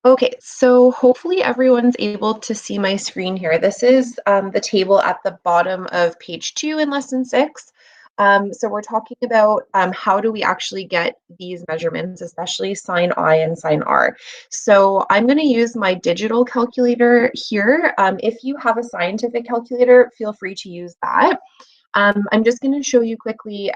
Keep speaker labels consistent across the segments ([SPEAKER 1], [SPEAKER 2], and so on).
[SPEAKER 1] Okay, so hopefully everyone's able to see my screen here. This is the table at the bottom of page 2 in lesson 6. So we're talking about how do we actually get these measurements, especially sine I and sine R. So I'm going to use my digital calculator here. If you have a scientific calculator, feel free to use that. I'm just going to show you quickly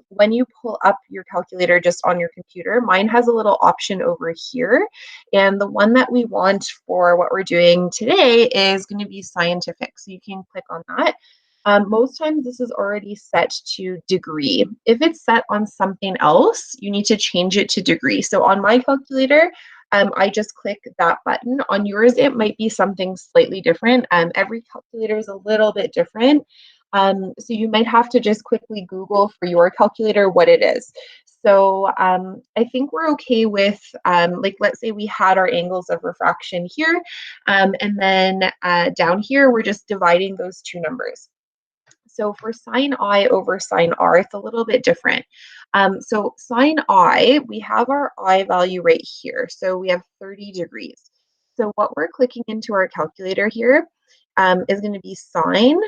[SPEAKER 1] when you pull up your calculator just on your computer, mine has a little option over here. And the one that we want for what we're doing today is going to be scientific. So you can click on that. Most times this is already set to degree. If it's set on something else, you need to change it to degree. So on my calculator, I just click that button. On yours, it might be something slightly different. Every calculator is a little bit different. So you might have to just quickly Google for your calculator what it is. So I think we're okay with, like, let's say we had our angles of refraction here, and then down here, we're just dividing those two numbers. So for sine I over sine R, it's a little bit different. So sine I, we have our I value right here. So we have 30 degrees. So what we're clicking into our calculator here is going to be sine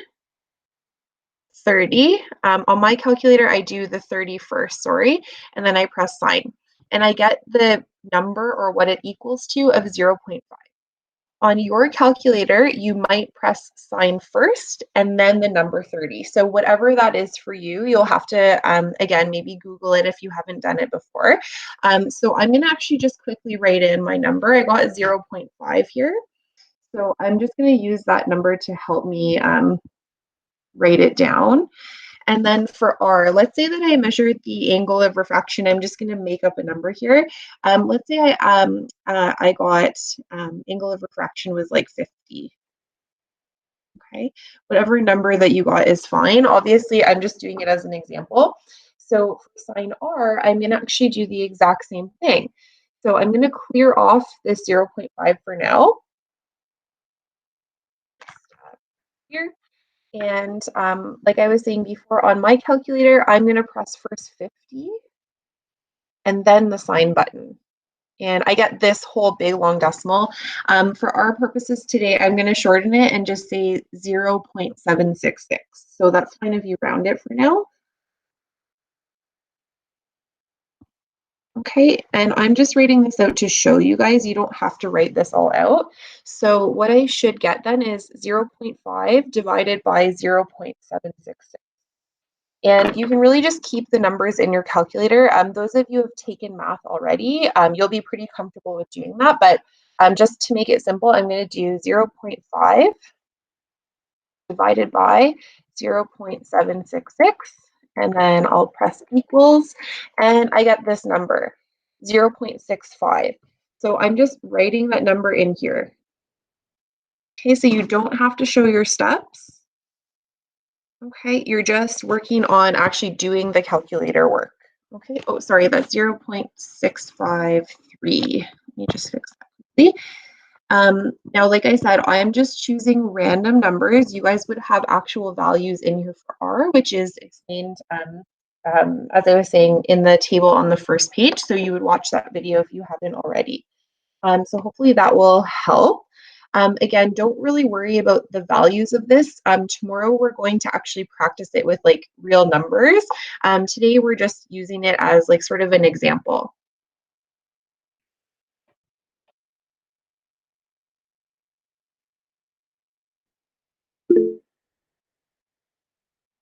[SPEAKER 1] 30. On my calculator, I do the 31st, sorry, and then I press sine. And I get the number or what it equals to of 0.5. On your calculator, you might press sine first and then the number 30. So whatever that is for you, you'll have to, again, maybe Google it if you haven't done it before. So I'm going to actually just quickly write in my number. I got 0.5 here. So I'm just going to use that number to help me write it down. And then for R, let's say that I measured the angle of refraction. I'm just going to make up a number here. Let's say I got angle of refraction was like 50. Okay, whatever number that you got is fine. Obviously, I'm just doing it as an example. So for sine R, I'm going to actually do the exact same thing. So I'm going to clear off this 0.5 for now. Here. And like I was saying before, on my calculator, I'm going to press first 50 and then the sine button. And I get this whole big long decimal. For our purposes today, I'm going to shorten it and just say 0.766. So that's fine if you round it for now. Okay, and I'm just writing this out to show you guys. You don't have to write this all out. So what I should get then is 0.5 divided by 0.766. And you can really just keep the numbers in your calculator. Those of you who have taken math already, you'll be pretty comfortable with doing that. But just to make it simple, I'm going to do 0.5 divided by 0.766. And then I'll press equals. And I get this number, 0.65. So I'm just writing that number in here. Okay, so you don't have to show your steps. Okay, you're just working on actually doing the calculator work. Okay, oh, sorry, that's 0.653. Let me just fix that quickly. Now, like I said, I'm just choosing random numbers. You guys would have actual values in here for R, which is explained, as I was saying, in the table on the first page. So you would watch that video if you haven't already. So hopefully that will help. Again, don't really worry about the values of this. Tomorrow we're going to actually practice it with like real numbers. Today we're just using it as like sort of an example.